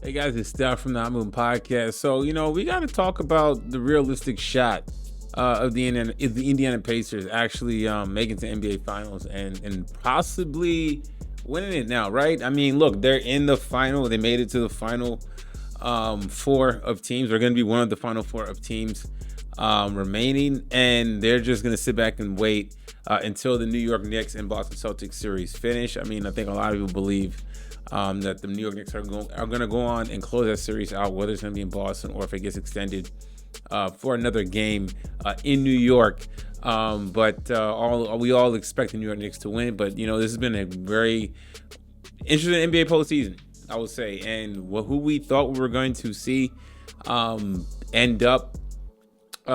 Hey guys, it's Steph from the Hot Moon Podcast. So, we got to talk about the realistic shot of the Indiana Pacers actually making to NBA Finals and possibly winning it now, right? I mean, look, they're in the final. They made it to the final four of teams. They're going to be one of the final four of teams remaining, and they're just going to sit back and wait until the New York Knicks and Boston Celtics series finish. I mean, I think a lot of people believe that the New York Knicks are going to go on and close that series out, whether it's going to be in Boston or if it gets extended for another game in New York. But we all expect the New York Knicks to win. But this has been a very interesting NBA postseason, I would say, and who we thought we were going to see end up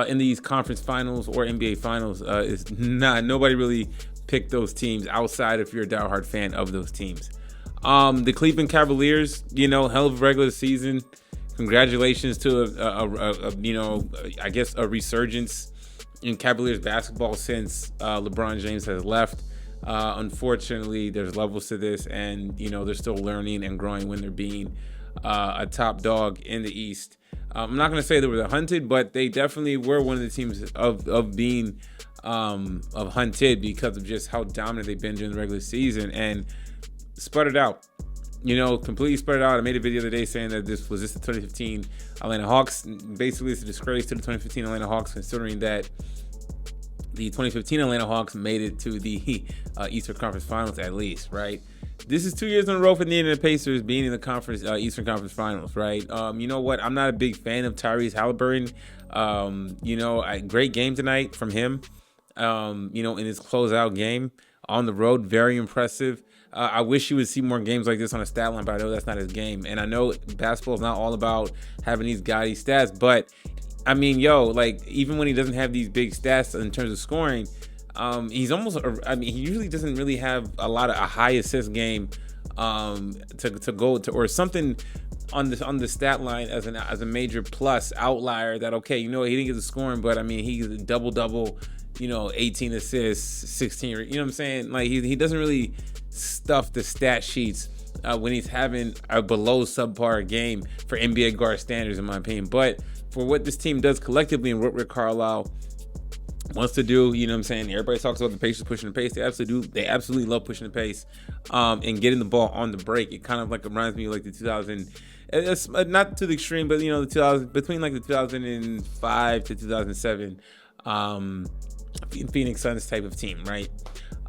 in these conference finals or NBA finals is not. Nobody really picked those teams outside if you're a diehard fan of those teams. The Cleveland Cavaliers, hell of a regular season. Congratulations to I guess a resurgence in Cavaliers basketball since LeBron James has left. Unfortunately, there's levels to this, and they're still learning and growing when they're being a top dog in the East. I'm not going to say they were the hunted, but they definitely were one of the teams of being of hunted because of just how dominant they've been during the regular season and sputtered out. Completely sputtered out. I made a video the other day saying that this was just the 2015 Atlanta Hawks. Basically, it's a disgrace to the 2015 Atlanta Hawks, considering that the 2015 Atlanta Hawks made it to the Eastern Conference Finals at least, right? This is 2 years in a row for the Indiana Pacers being in the Eastern Conference Finals, right? You know what? I'm not a big fan of Tyrese Halliburton. Great game tonight from him. In his closeout game on the road, very impressive. I wish you would see more games like this on a stat line, but I know that's not his game. And I know basketball is not all about having these gaudy stats, but I mean, even when he doesn't have these big stats in terms of scoring, he's almost, he usually doesn't really have a high assist game to go to, or something on the stat line as a major plus outlier that, okay, he didn't get the scoring, but I mean, he's a double, 18 assists, 16, you know what I'm saying? Like he doesn't really stuff the stat sheets when he's having a below subpar game for NBA guard standards, in my opinion. But for what this team does collectively and what Rick Carlisle wants to do, you know what I'm saying? Everybody talks about the Pacers pushing the pace. They absolutely do. They absolutely love pushing the pace and getting the ball on the break. It kind of reminds me of the 2000. It's not to the extreme, but the 2000, between the 2005 to 2007 Phoenix Suns type of team, right?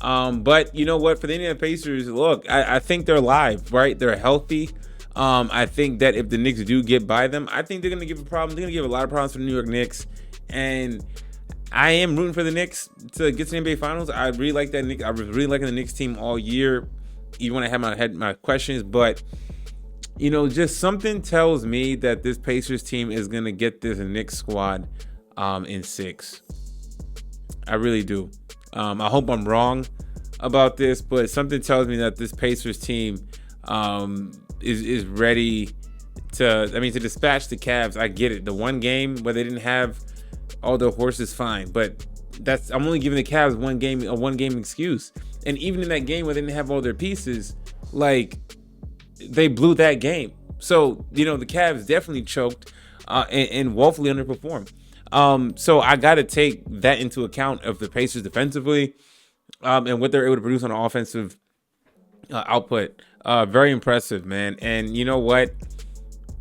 But you know what? For the Indiana Pacers, look, I think they're live, right? They're healthy. I think that if the Knicks do get by them, I think they're going to give a problem. They're going to give a lot of problems for the New York Knicks. And I am rooting for the Knicks to get to the NBA Finals. I really like that. I was really liking the Knicks team all year, even when I had my questions. But, just something tells me that this Pacers team is going to get this Knicks squad in 6. I really do. I hope I'm wrong about this, but something tells me that this Pacers team is ready to dispatch the Cavs. I get it. The one game where they didn't have all their horses, fine, but I'm only giving the Cavs a one game excuse. And even in that game where they didn't have all their pieces, they blew that game. So the Cavs definitely choked and woefully underperformed. So I got to take that into account of the Pacers defensively and what they're able to produce on offensive output. Very impressive, man. And you know what?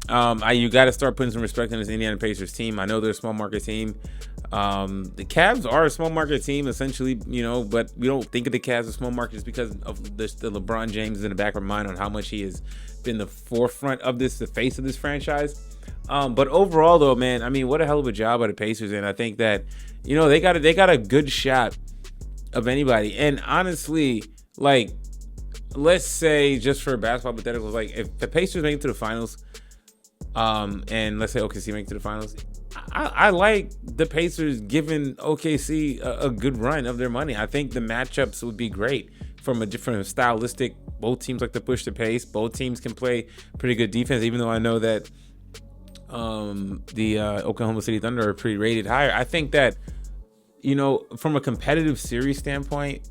You got to start putting some respect on this Indiana Pacers team. I know they're a small market team. The Cavs are a small market team, essentially, but we don't think of the Cavs as small market just because of the LeBron James in the back of our mind on how much he has been the forefront of the face of this franchise. But overall, though, man, I mean, what a hell of a job by the Pacers, and I think that they got a good shot of anybody. And honestly, let's say just for basketball hypotheticals, if the Pacers make it to the finals, and let's say OKC make it to the finals, I like the Pacers giving OKC a good run of their money. I think the matchups would be great from a different stylistic. Both teams like to push the pace. Both teams can play pretty good defense, even though I know that the Oklahoma City Thunder are pretty rated higher. I think that, from a competitive series standpoint,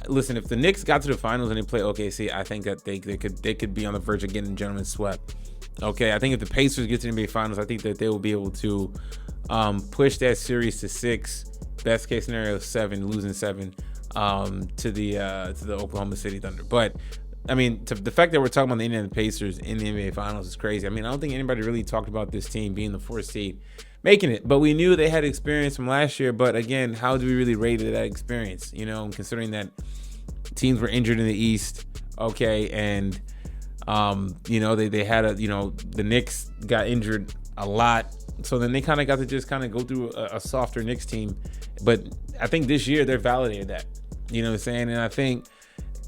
listen, if the Knicks got to the finals and they play OKC, I think that they could be on the verge of getting gentlemen swept. Okay, I think if the Pacers get to the NBA Finals, I think that they will be able to push that series to 6. Best case scenario, 7, losing 7 to the Oklahoma City Thunder. But I mean, the fact that we're talking about the Indiana Pacers in the NBA Finals is crazy. I mean, I don't think anybody really talked about this team being the 4th seed, making it. But we knew they had experience from last year. But again, how do we really rate that experience? You know, considering that teams were injured in the East, okay, and you know, they had the Knicks got injured a lot. So then they kind of got to just kind of go through a softer Knicks team. But I think this year they're validated that. You know what I'm saying? And I think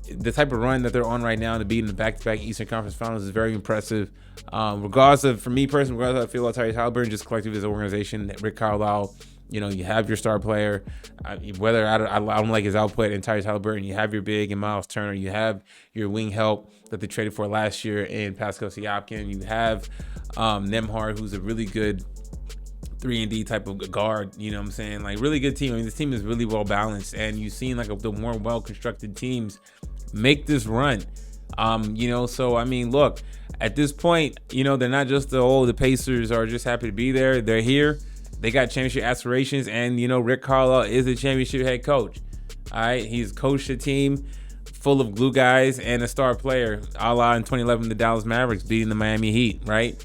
the type of run that they're on right now to be in the back-to-back Eastern Conference Finals is very impressive. For me personally, regardless of how I feel about Tyrese Halliburton, just collectively as an organization, Rick Carlisle, you know, you have your star player, whether I don't like his output, and Tyrese Halliburton, you have your big and Miles Turner, you have your wing help that they traded for last year in Pascal Siakam, you have Nembhard, who's a really good 3-and-D type of guard, you know what I'm saying? Like, really good team. I mean, this team is really well balanced, and you've seen like the more well constructed teams make this run. You know, so I mean, look, at this point, you know, they're not just the Pacers are just happy to be there. They're here. They got championship aspirations, and you know, Rick Carlisle is a championship head coach. All right, he's coached a team full of glue guys and a star player, a la in 2011 the Dallas Mavericks beating the Miami Heat. Right,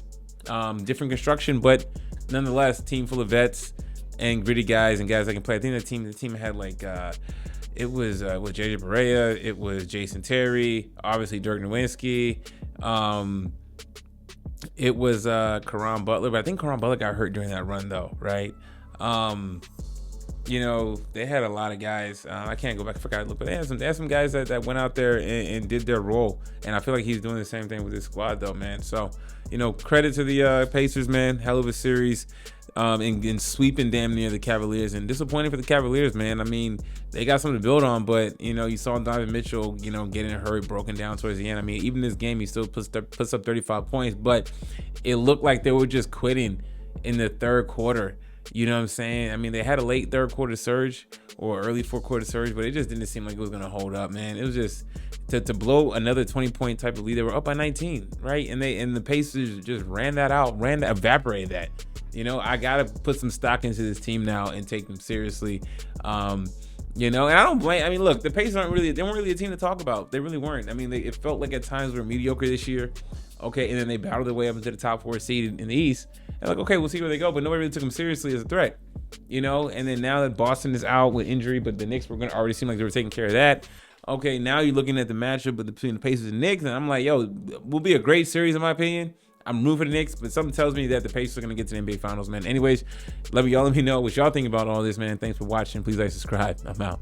different construction, but nonetheless, team full of vets and gritty guys and guys that can play. I think the team had like it was with JJ Barea, it was Jason Terry, obviously Dirk Nowitzki, it was Caron Butler, but I think Caron Butler got hurt during that run though, right? You know, they had a lot of guys. I can't go back, I forgot to look, but they had some guys that went out there and did their role, and I feel like he's doing the same thing with his squad though, man. So, you know, credit to the Pacers, man. Hell of a series, and sweeping damn near the Cavaliers, and disappointing for the Cavaliers, man. I mean, they got something to build on, but you know, you saw Donovan Mitchell, you know, getting hurt, broken down towards the end. I mean, even this game, he still puts up 35 points, but it looked like they were just quitting in the third quarter. You know what I'm saying? I mean, they had a late third quarter surge or early fourth quarter surge, but it just didn't seem like it was going to hold up, man. It was just to blow another 20-point type of lead. They were up by 19, right? And the Pacers just evaporated that. You know, I got to put some stock into this team now and take them seriously. You know, and I don't blame. I mean, look, the Pacers weren't really a team to talk about. They really weren't. I mean, it felt like at times we were mediocre this year. Okay, and then they battled their way up into the top 4 seed in the East. And like, okay, we'll see where they go, but nobody really took them seriously as a threat, you know. And then now that Boston is out with injury, but the Knicks were going to already seem like they were taking care of that. Okay, now you're looking at the matchup between the Pacers and Knicks, and I'm like, yo, will be a great series in my opinion. I'm rooting for the Knicks, but something tells me that the Pacers are going to get to the NBA Finals, man. Anyways, let me know what y'all think about all this, man. Thanks for watching. Please like, subscribe. I'm out.